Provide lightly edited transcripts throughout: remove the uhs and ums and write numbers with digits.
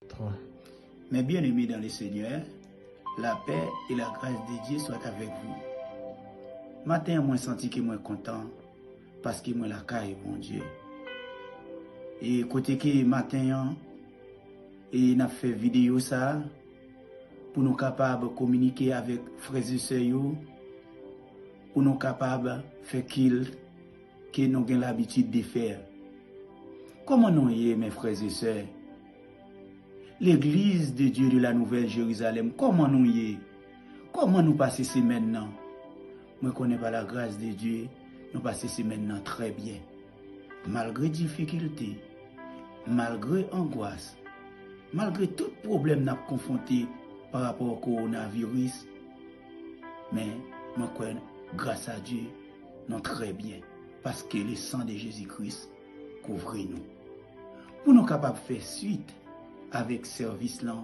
3. Mes bien-aimés dans le Seigneur, la paix et la grâce de Dieu soient avec vous. Matin, moi senti que moi content parce que moi la caille, mon Dieu. Et côté que matin, et n'a fait vidéo ça pour nous capables de communiquer avec frères et sœurs, pour nous capables de faire que nous avons l'habitude de faire. Comment nous y est, mes frères et sœurs? L'église de Dieu de la Nouvelle Jérusalem, comment nous y est? Comment nous passons ces maintenant? Moi, je connais pas la grâce de Dieu, nous passons ces maintenant très bien. Malgré difficultés, malgré angoisse, malgré tout problème nous confronté par rapport au coronavirus, mais moi, je connais, grâce à Dieu, nous très bien. Parce que le sang de Jésus-Christ couvre nous. Pour nous capables de faire suite avec service là,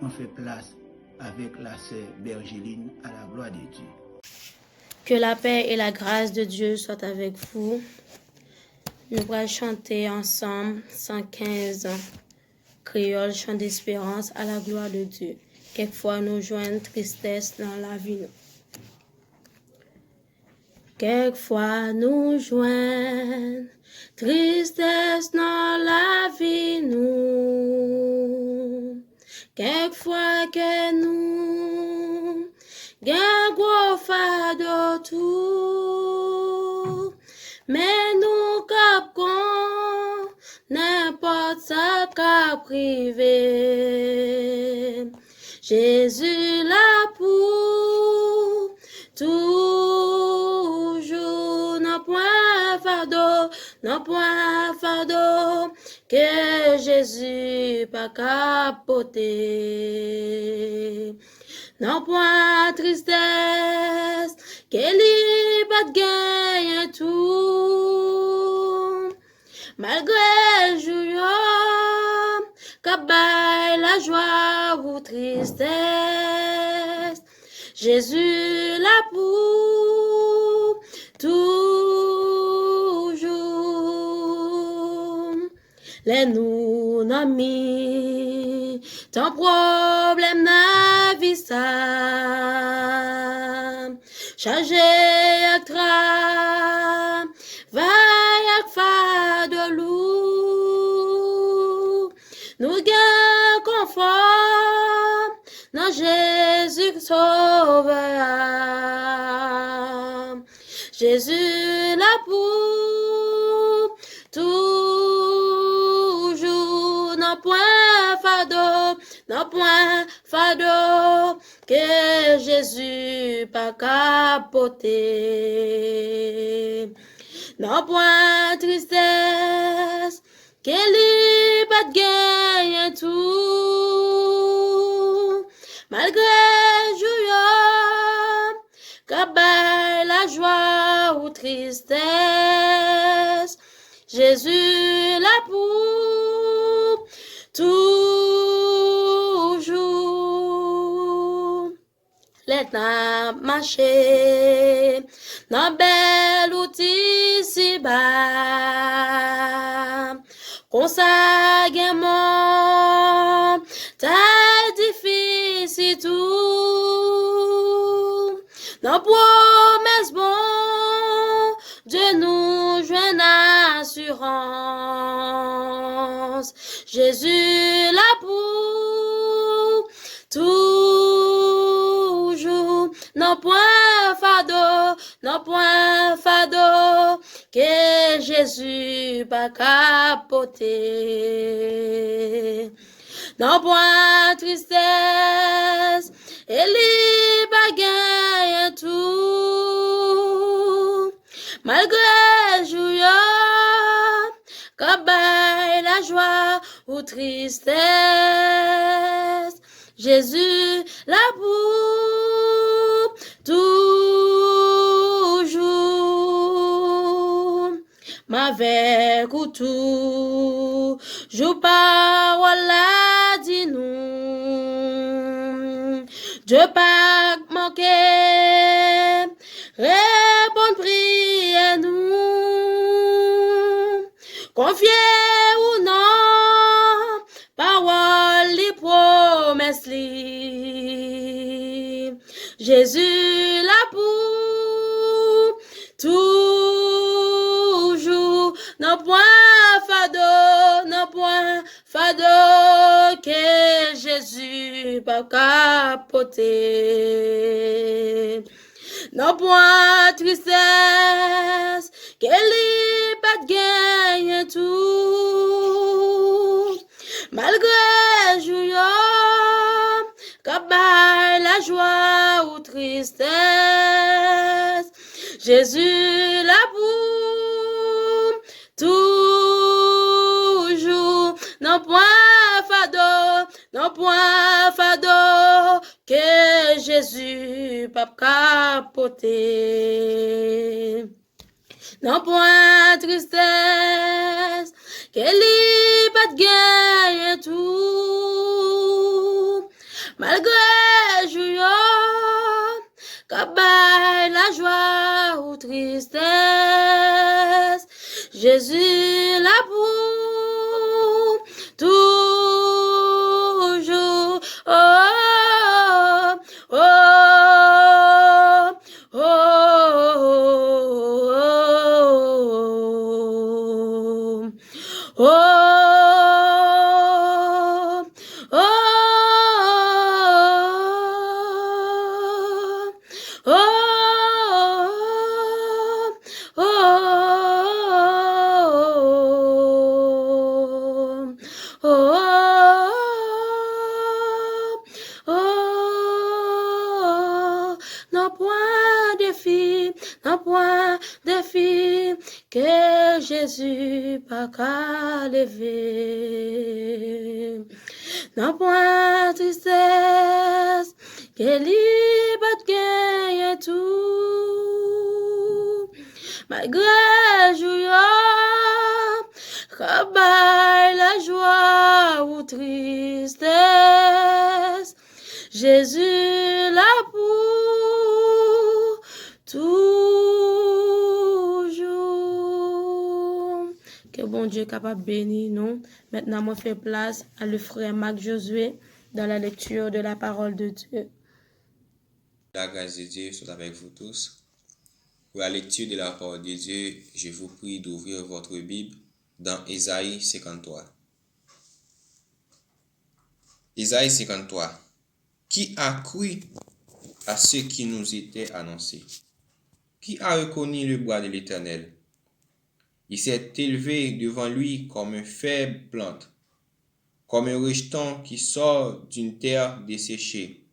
on fait place avec la sœur Bergeline à la gloire de Dieu. Que la paix et la grâce de Dieu soient avec vous. Nous allons chanter ensemble 115 créole, chant d'espérance à la gloire de Dieu. Quelquefois nous joignons tristesse dans la vie. Quelquefois nous joignons tristesse dans la vie nous. Quelquefois que nous gagnons gros fardeau tout, mais nous capons n'importe ça qu'a privé. Jésus là pour toujours, non point fardeau, que Jésus pas capoter. Non point tristesse, que lui pas de gain tout. Malgré jour, qu'abaille la joie ou tristesse, Jésus la pour toujours. Les nous amis, ton problème n'a vie ça, chargé à tra, va à fa de loup, nous gain confort, dans Jésus sauveur, Jésus la pour toujours, non point fardeau, que Jésus pas capoter. Non point tristesse, que lui pas de gain tout. Malgré jour, qu'abaille la joie ou tristesse, Jésus la pour toujours. L'état marché, dans bel outil si bas, consagrément, t'as difficile tout. Dans promesse bon, Dieu nous joint assurance. Jésus la pour toujours. Non point fardeau, que Jésus pas capoter. Non point tristesse, et li bagaille tout. Malgré jour, qu'abaille la joie ou tristesse, Jésus la pour toujours. M'avec ou tout, jou parole la dit nous. Dieu pas manquer, répondre prière nous. Confier ou non, parole li. Jésus la pour toujours. Non point fado que Jésus pas capoter. Non point tristesse, qu'elle y pas de gagne tout. Malgré jouillon, qu'abat la joie ou tristesse, Jésus la pour toujours. Non point fado, que Jésus pas capoter. Non point tristesse, qu'elle y pas de gagne tout. Malgré jouillon, qu'abat la joie ou tristesse, Jésus la pour toujours. Oh, oh, oh, oh, oh, non point défi que Jésus pas qu'à lever. Non point tristesse, qu'elle y pas de gagne tout. Malgré jouillon, qu'abat la joie ou tristesse, Jésus la pour toujours. Que bon Dieu capable bénir nous. Maintenant, moi fais place à le frère Marc Josué dans la lecture de la parole de Dieu. La grâce de Dieu soit avec vous tous. Pour la lecture de la parole de Dieu, je vous prie d'ouvrir votre Bible dans Ésaïe 53. Ésaïe 53. Qui a cru à ce qui nous était annoncé? Qui a reconnu le bras de l'Éternel? Il s'est élevé devant lui comme une faible plante, comme un rejeton qui sort d'une terre desséchée.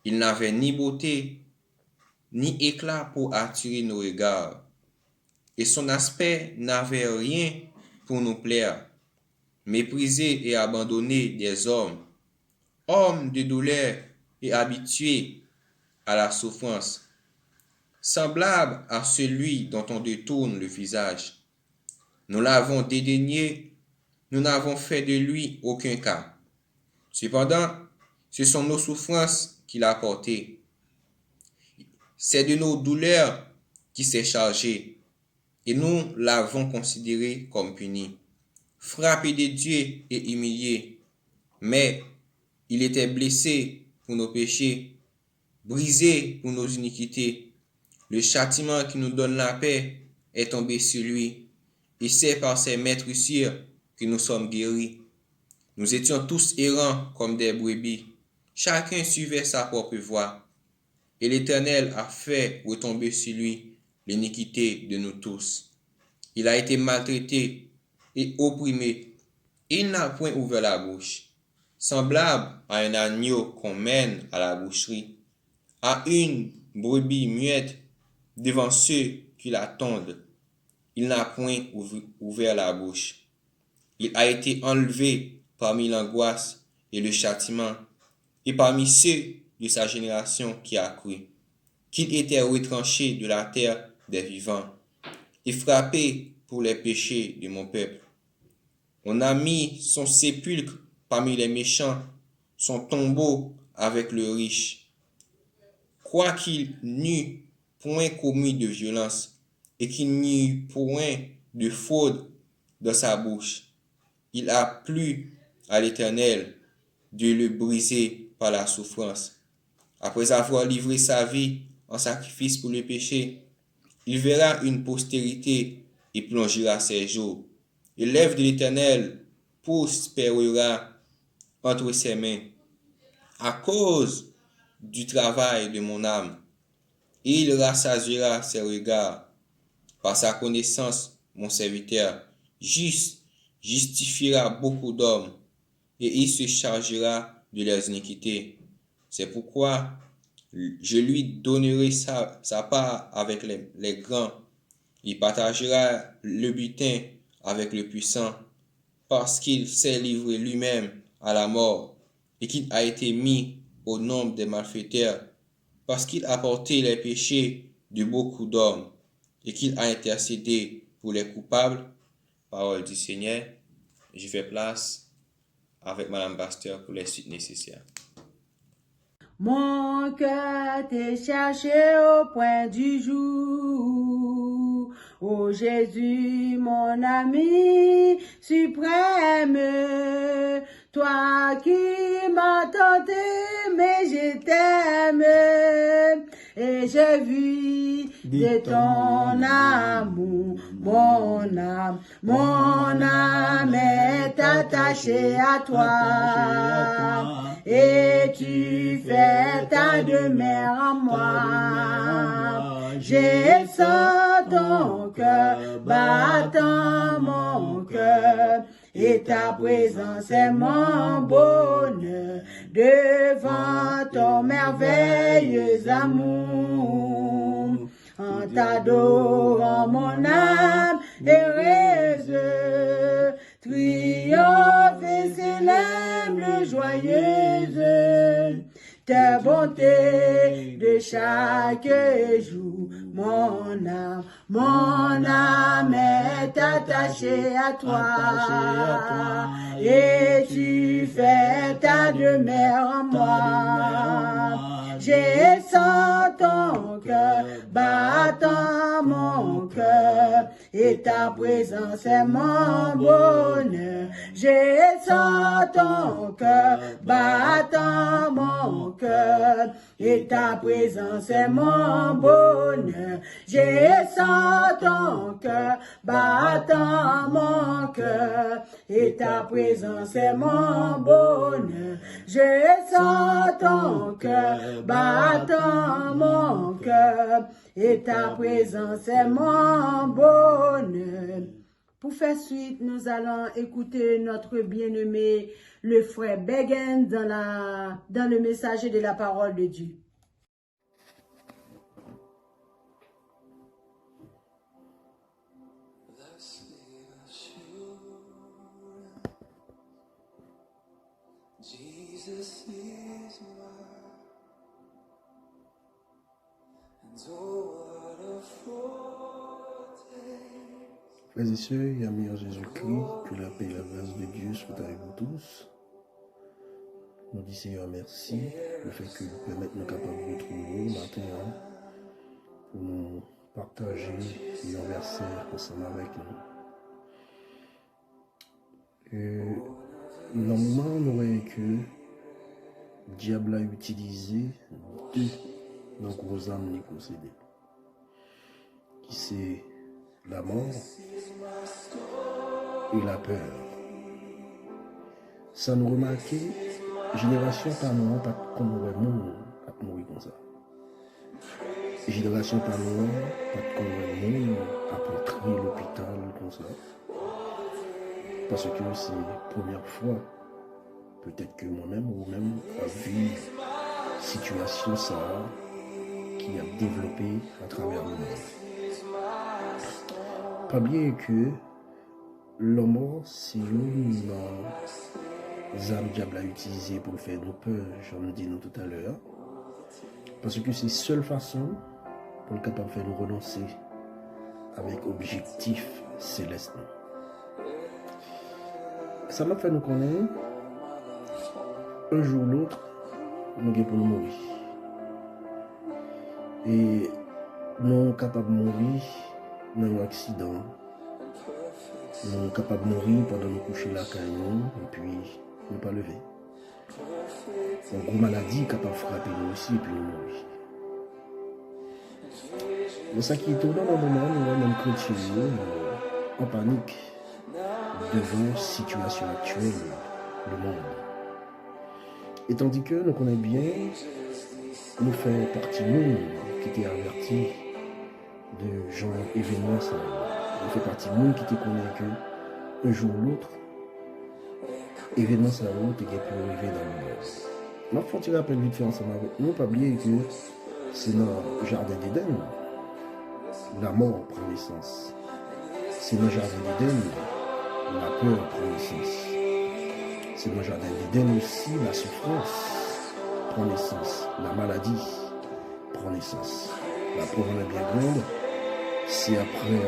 Il n'avait ni beauté, ni éclat pour attirer nos regards, et son aspect n'avait rien pour nous plaire. Méprisé et abandonné des hommes, homme de douleur et habitué à la souffrance, semblable à celui dont on détourne le visage. Nous l'avons dédaigné, nous n'avons fait de lui aucun cas. Cependant, ce sont nos souffrances qu'il a portées. C'est de nos douleurs qu'il s'est chargé, et nous l'avons considéré comme puni, frappé de Dieu et humilié. Mais il était blessé pour nos péchés, brisé pour nos iniquités. Le châtiment qui nous donne la paix est tombé sur lui, et c'est par ses meurtrissures que nous sommes guéris. Nous étions tous errants comme des brebis, chacun suivait sa propre voie, et l'Éternel a fait retomber sur lui l'iniquité de nous tous. Il a été maltraité et opprimé, et il n'a point ouvert la bouche. Semblable à un agneau qu'on mène à la boucherie, à une brebis muette devant ceux qui l'attendent, il n'a point ouvert la bouche. Il a été enlevé parmi l'angoisse et le châtiment, et parmi ceux de sa génération qui a cru qu'il était retranché de la terre des vivants et frappé pour les péchés de mon peuple. On a mis son sépulcre parmi les méchants, son tombeau avec le riche. Quoiqu'il n'eût point commis de violence et qu'il n'y eut point de fraude dans sa bouche, il a plu à l'Éternel de le briser par la souffrance. Après avoir livré sa vie en sacrifice pour le péché, il verra une postérité et plongera ses jours. Et l'œuvre de l'Éternel prospérera entre ses mains à cause du travail de mon âme. Et il rassasiera ses regards. Par sa connaissance, mon serviteur justifiera beaucoup d'hommes et il se chargera de leurs iniquités. C'est pourquoi je lui donnerai sa part avec les grands. Il partagera le butin avec le puissant, parce qu'il s'est livré lui-même à la mort et qu'il a été mis au nombre des malfaiteurs, parce qu'il a porté les péchés de beaucoup d'hommes et qu'il a intercédé pour les coupables. Parole du Seigneur. Je fais place avec Madame Pasteur pour les suites nécessaires. Mon cœur t'est cherché au point du jour. Ô Jésus, mon ami suprême, toi qui m'as tant aimé, je t'aime. Et j'ai vu de ton amour, mon âme est attachée à toi. Et tu fais ta demeure en moi. J'ai senti ton cœur battant mon cœur. Et ta présence est mon bonheur devant ton merveilleux amour. En t'adorant mon âme heureuse, triomphe et célèbre joyeuse, ta bonté de chaque jour, mon âme est attachée à toi, et tu fais ta demeure en moi. J'ai senti ton cœur battant mon cœur, et ta présence est mon bonheur. J'ai senti ton cœur battant mon cœur, et ta présence est mon bonheur. J'ai senti ton cœur battant mon cœur, et ta présence est mon bonheur. J'ai senti ton cœur battant mon cœur, et ta présence est mon bonheur. Pour faire suite, nous allons écouter notre bien-aimé, le frère Begin, dans le message de la parole de Dieu. Jesus is mine, and oh, what a foretaste. Frères et sœurs et amis en Jésus-Christ, que la paix et la grâce de Dieu soient avec vous tous. Nous disons Seigneur merci, le fait que vous permettez nous capables de retrouver matin pour nous partager un verset ensemble avec nous. Normalement, nous voyons que le diable a utilisé deux gros âmes nous posséder, qui c'est la mort et la peur. Ça nous remarque, génération par nous, pas comme le monde a mourir comme ça. Génération par nous, pas comme le monde a entré l'hôpital comme ça. Parce que c'est la première fois, peut-être que moi-même ou même a vu une situation ça qui a développé à travers le monde. Pas bien que l'homme, c'est une âme diable à utiliser pour faire nos peurs, j'en ai dit nous tout à l'heure. Parce que c'est la seule façon pour le capable de faire nous renoncer avec objectif céleste. Ça m'a fait nous connaître, un jour ou l'autre, nous sommes pour nous mourir. Et nous sommes capables de mourir dans un accident. Nous sommes capables de mourir pendant nous coucher la caille, et puis nous pas lever. Une grosse maladie capable de frapper nous aussi et puis nous mourir. Mais ça qui est étonnant dans le moment, nous, même chrétiens, en panique devant la situation actuelle du monde. Et tandis que nous connaissons bien, nous faisons partie nous qui était avertis de genre événements. Nous faisons partie nous qui te connaît que un jour ou l'autre, événements ça va te pu arriver dans le monde. Ma faut tirer rappel vite fait ensemble avec nous, pas oublier que c'est dans le jardin d'Éden, la mort prend naissance. C'est dans le jardin d'Éden, la peur prend naissance. C'est dans le jardin d'Éden aussi, la souffrance prend naissance. La maladie prend naissance. La preuve en est bien grande, c'est après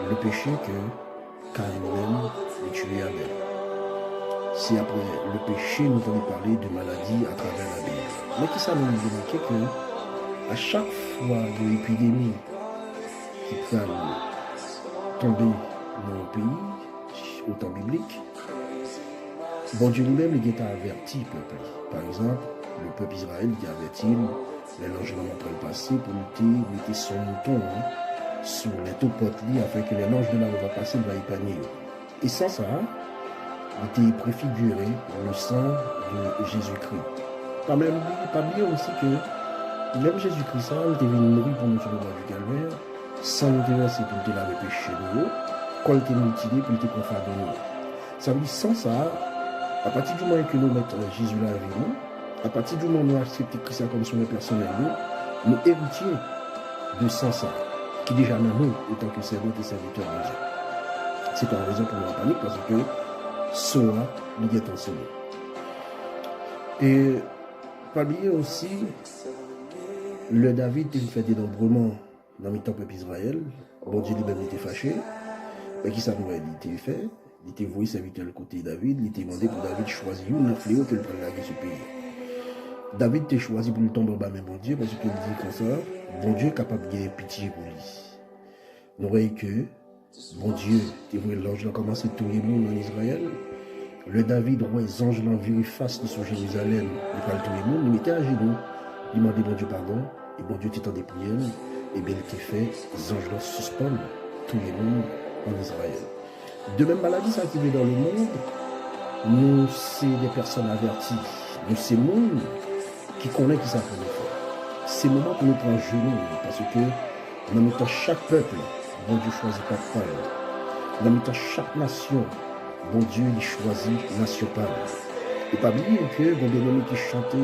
le péché que Caïn même a tué Abel. C'est après le péché nous avons parlé de maladie à travers la Bible. Mais qui ça nous dit que à chaque fois de l'épidémie qui peut tomber dans le pays, au temps biblique, bon Dieu lui-même il a averti le peuple. Par exemple, le peuple Israël qui avertit les logements après le passé pour lutter son mouton sur les tout potes afin que les loges de la va passer va épargner. Et sans ça, il était préfiguré le sang de Jésus-Christ. Pas oublier aussi que même Jésus-Christ, ça, il était venu mourir pour nous sur le bois du calvaire, sans nous déverser pour nous laver péché de nous, quand il était mutilé pour nous confondre de nous. Ça veut dire sans ça, à partir du moment que nous mettons Jésus là avec nous, à partir du moment où nous acceptons Christ comme son personnel, nous héritiers de sans ça, qui déjà nous, en tant que servants et serviteurs de Dieu. C'est pas une raison pour nous en panique parce que Soa nous est enseigné. Et pas oublier aussi, le David il fait dénombrement dans le peuple Israël. Bon Dieu lui-même était fâché. Mais qui ça nous a été fait? Il était voué serviteur le côté de David. Il était demandé pour David choisir une fléau que le prenne la guerre ce pays. David était choisi pour le tomber en bas, mais bon Dieu, parce qu'il dit comme ça, bon Dieu est capable de gagner pitié pour lui. Nous voyons que, bon Dieu, tu vois l'ange a commencé tout le monde en Israël. Le David, roi, les anges l'ont vu face sur Jérusalem, il parle tout le monde, il mettait à genoux, il demandait bon Dieu pardon, et bon Dieu t'étend des prières, et bien il était fait, les anges l'ont suspendu tout le monde en Israël. De même maladie, ça qui vient dans le monde, nous, c'est des personnes averties, nous, c'est le monde qui connaît qui ça peut nous faire. C'est le moment pour nous prendre genoux, parce que dans le temps, chaque peuple, bon Dieu choisit pas de parole. Dans le temps, chaque nation, bon Dieu, il choisit nation parole. Et pas oublier que, bon Dieu, qui chantait,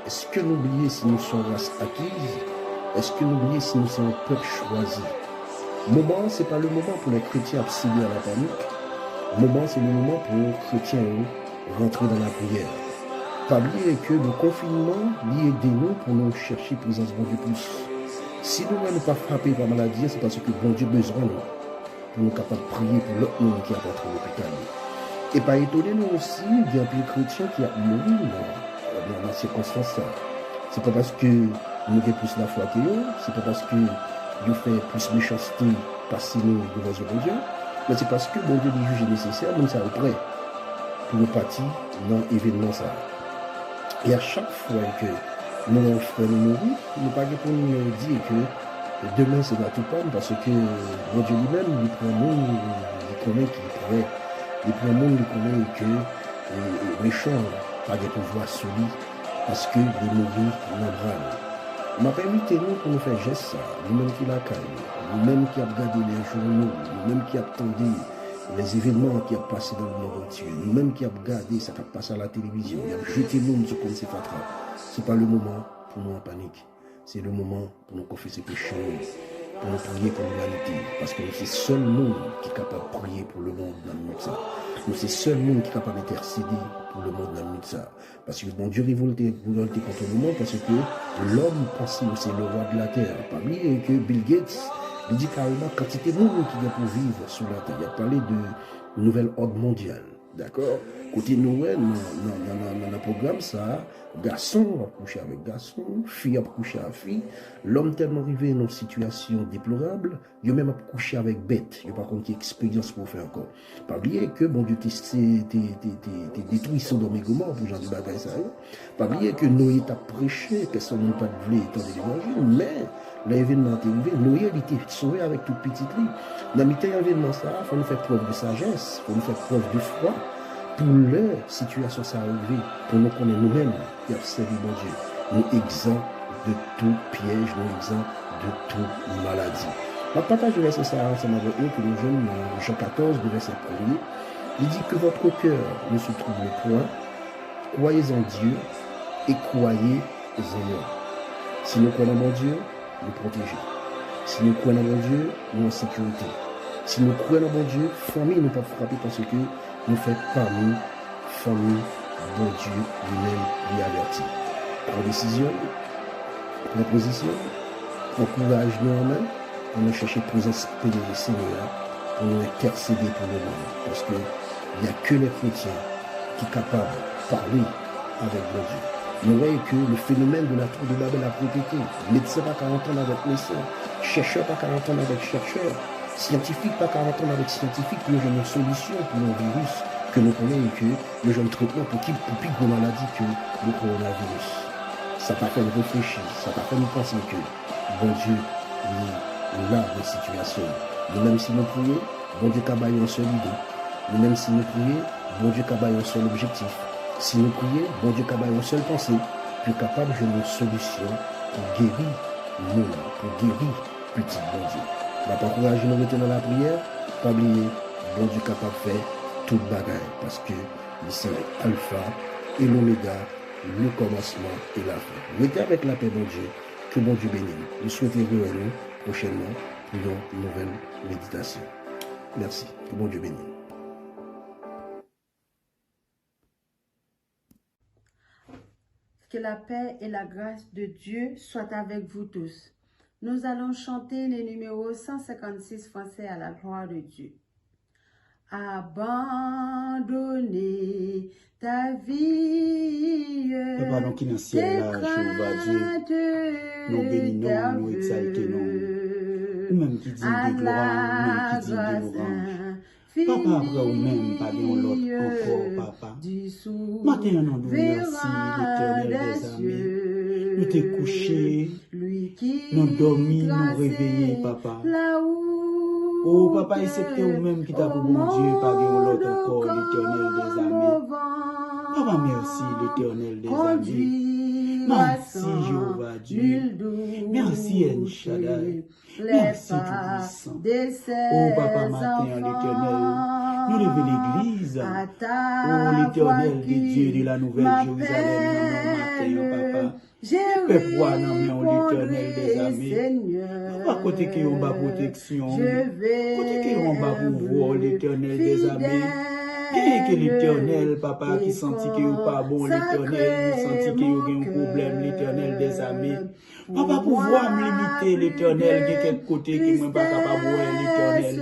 est-ce que nous oublions si nous sommes race acquise? Est-ce que nous oublions si nous sommes un peuple choisi? Moment, c'est pas le moment pour les chrétiens à céder à la panique. Moment, c'est le moment pour les chrétiens rentrer dans la prière. Pas oublier que le confinement, il aide nous pour nous chercher présence de Dieu plus. Si nous ne pas frappés par la maladie, c'est parce que bon Dieu a besoin de nous. Pour nous capables de prier pour l'autre monde qui a rentré à l'hôpital. Et pas étonner nous aussi, il y a des chrétiens qui ont mouru dans ces circonstances-là. C'est pas parce que nous avons plus la foi que eux, c'est pas parce que nous faisons plus méchanceté passer nous devant le Dieu, mais c'est parce que bon Dieu dit juge nécessaire, nous sommes prêts pour nous partir dans l'événement ça. Et à chaque fois que nous avons fait nous mourir, nous ne pouvons pas nous dire que demain c'est pas tout prendre parce que bon Dieu lui-même, il prend nous, il connaît qu'il est prêt. Il prend nous, il connaît que les méchants pas de pouvoir sur lui parce que les mourir n'abrament. M'a permis nous pour nous faire geste ça, nous-mêmes qui la caille, nous-mêmes qui avons regardé les journaux, nous-mêmes qui attendu les événements qui ont passé dans le monde entier, nous-mêmes qui avons regardé ce qui a passé à la télévision, qui avons jeté le monde sur comme c'est fatra. Ce n'est pas le moment pour nous en panique, c'est le moment pour nous confesser péché, pour nous prier pour l'humanité, parce que c'est le seul monde qui est capable de prier pour le monde dans le monde ça. Nous, c'est le seul monde qui est capable d'intercéder pour le monde dans le monde ça. Parce que bon Dieu révolté contre le monde, parce que l'homme pensait que c'est le roi de la terre. Pas oublier que Bill Gates, il dit carrément quantité de monde qui vient pour vivre sur la terre. Il a parlé de nouvelle ordre mondiale. D'accord? Côté Noël, dans le programme, ça, garçon va coucher avec garçon, fille va coucher avec fille. L'homme tellement arrivé dans une situation déplorable, il même couché avec bête. Il n'y a pas contre quelle expérience pour faire encore. Pas oublier que, bon Dieu, t'es détruit Sodome et Gomorrhe pour Jean du bagage ça. Pas oublier que Noé t'a prêché, personne n'a pas de voulu étant de l'évangile, mais l'événement est arrivé, Noé il était sauvé avec toute petite vie. Dans le événement ça, il faut nous faire preuve de sagesse, il faut nous faire preuve de foi. Pour leur situation ça arrive, pour nous connaître nous-mêmes, qui observent bon Dieu, nous exempts de tout piège, nous exempts de toute maladie. On partage le verset ça ensemble avec eux que nous jeunes dans Jean 14, le verset 1er. Il dit que votre cœur ne se trouble point, croyez en Dieu et croyez en moi. Si nous croyons en Dieu, nous protégeons. Si nous croyons en Dieu, nous en sécurité. Si nous croyons en Dieu, famille ne peut pas frapper parce que nous faisons parmi famille, bon Dieu lui-même lui avertit. Prends décision, prends position, prends courage nous en main, pour nous chercher présence de Seigneur, pour nous intercéder pour nous-mêmes. Parce qu'il n'y a que les chrétiens qui sont capables de parler avec bon Dieu. Nous voyons que le phénomène de la tour de Babel a répété. Médecin pas qu'à entendre avec médecin, chercheur pas qu'à entendre avec chercheur, scientifique pas qu'à entendre avec scientifique, pour nous donner une solution pour nos virus que nous connaissons et que nous avons un traitement pour plus de maladies que le coronavirus. Ça t'a fait nous réfléchir, ça t'a fait nous penser que bon Dieu, il a des situations. Nous même si nous prions, bon Dieu cabaye une seule idée. Nous même si nous prions, bon Dieu cabaye un seul objectif. Si nous prions, bon Dieu cabaye une seule pensée, puis capable de donner une solution pour guérir nous, pour guérir petit bon Dieu. On va pas encourager nous rester dans la prière, pas oublier, bon Dieu capable de faire toute bagaille, parce que c'est l'alpha et l'oméga, le commencement et la fin. Mettez avec la paix, bon Dieu, que bon Dieu bénisse. Nous souhaitons revenir prochainement pour une nouvelle méditation. Merci, que bon Dieu bénisse. Que la paix et la grâce de Dieu soient avec vous tous. Nous allons chanter le numéro 156 français à la gloire de Dieu. Abandonner ta vie. Papa, nous qui dans le ciel là, Jéhovah Dieu, nous bénissons, nous exaltons, ou même qui dit de gloire, ou même qui dit de louange. Papa, après ou même, pas de l'autre encore, papa. Maintenant, nous nous merci, l'Éternel des amis. Nous t'es couché, nous dormis, nous réveillés, papa. Oh, papa, et c'était vous-même qui t'a pour mon Dieu, pas de l'autre encore, l'Éternel des amis. Papa, merci, l'Éternel des amis. Merci, Jéhovah Dieu. Merci, El Shaddai. Merci, Tout-Puissant. Oh, papa, matin, l'Éternel, nous levons l'Église. Oh, l'Éternel des dieux de la Nouvelle Jérusalem, non, matin, papa. Peuple, non, l'Éternel des amis. Papa, côté qui on va protection, côté qui on va pouvoir, l'Éternel des amis. Que l'Éternel, papa, qui sentit que vous pas bon, l'Éternel, qui sentit que vous avez un problème, l'Éternel des amis. Papa, pouvoir me limiter, l'Éternel, de quel côté qui ne pas capable de voir, l'Éternel.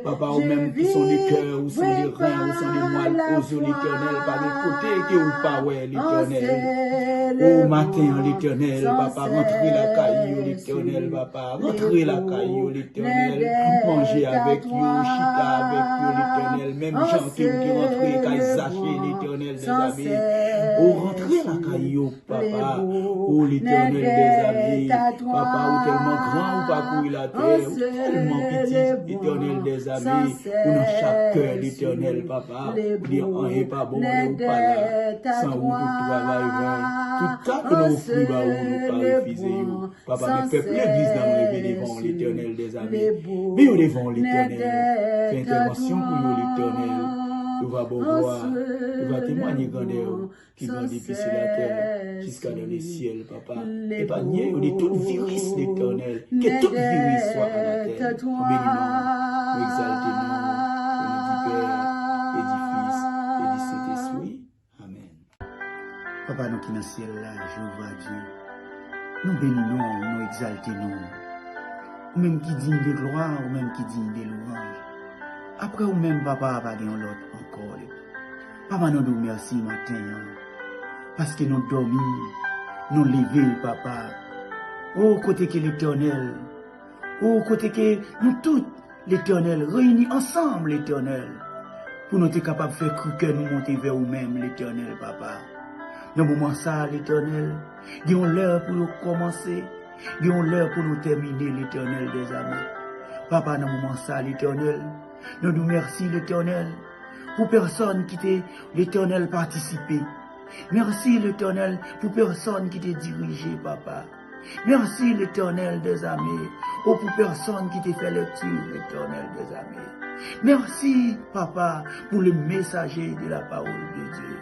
Papa, ou même qui sont des cœurs, ou sont des reins, ou sont des moelles, aux l'Éternel, par les côtés qui vous pas voir, l'Éternel. Au matin, l'Éternel, papa, rentrez la caillou, l'Éternel, papa, rentrez la caillou, l'Éternel, manger avec vous, chita avec vous, l'Éternel, même gens qui rentrent, qui zaché, l'Éternel des amis. Oh, rentrez la caillou, papa, oh, l'Éternel des amis, papa, ou tellement grand, ou pas pour la terre, ou tellement petit, l'Éternel des amis, ou dans chaque cœur, l'Éternel, papa, ou dire, on n'est pas bon, on n'est pas là, sans vous, tout travail, tout cas que nous offrons, nous pas refuser, papa, mais peuple, l'église dans le devant l'Éternel des amis, mais au devant l'Éternel, fait intervention pour nous, l'Éternel. Nous va bon voir, nous va témoigner grandeur qui grandit depuis sur la terre jusqu'à dans les ciels, papa. Et pas nier, on est tout virus l'Éternel, que tout virus soit à la terre. Nous bénissons, nous exaltons, nous dit Père, et du Fils, et du Saint-Esprit. Amen. Papa, nous qui dans le ciel là, Jéhovah Dieu, nous bénissons, nous exaltons, ou même qui digne de gloire, ou même qui digne de louange. Après ou même papa, pas de l'autre encore. Papa, nous nous merci matin. Parce que nous dormons, nous levons, papa. Oh, côté que l'Éternel. Oh, côté que nous tous, l'Éternel, réunis ensemble, l'Éternel. Pour nous être capables de faire que nous monter vers nous-mêmes, l'Éternel, papa. Dans le moment ça, l'Éternel, disons l'heure pour nous commencer, disons l'heure pour nous terminer, l'Éternel des amis. Papa, dans le moment ça, l'Éternel, nous nous merci, l'Éternel, pour personne qui t'a, l'Éternel, participé. Merci, l'Éternel, pour personne qui t'a dirigé, papa. Merci, l'Éternel des amis, pour personne qui t'a fait lecture, l'Éternel des amis. Merci, papa, pour le messager de la parole de Dieu.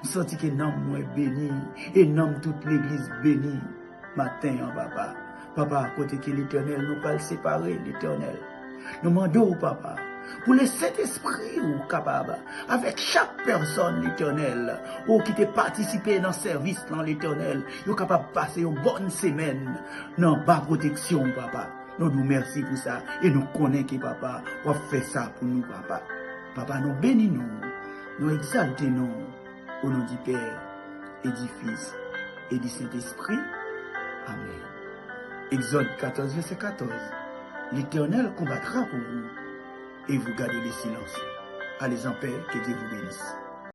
Je sens que nom moi béni et nom toute l'église bénie matin, papa. Papa, à côté que l'Éternel nous pas le séparer, l'Éternel. Nous demandons, papa, pour le Saint-Esprit ou capable, avec chaque personne, l'Éternel, ou qui t'a participé dans le service, dans l'Éternel, nous capable de passer une bonne semaine dans bas protection, papa. Nous nous merci pour ça et nous connaissons que papa, on fait ça pour nous, papa. Papa, nous bénissons, nous exaltons, au nom du Père et du Fils et du Saint-Esprit. Amen. Exode 14, verset 14. L'Éternel combattra pour vous et vous gardez le silence. Allez en paix, que Dieu vous bénisse.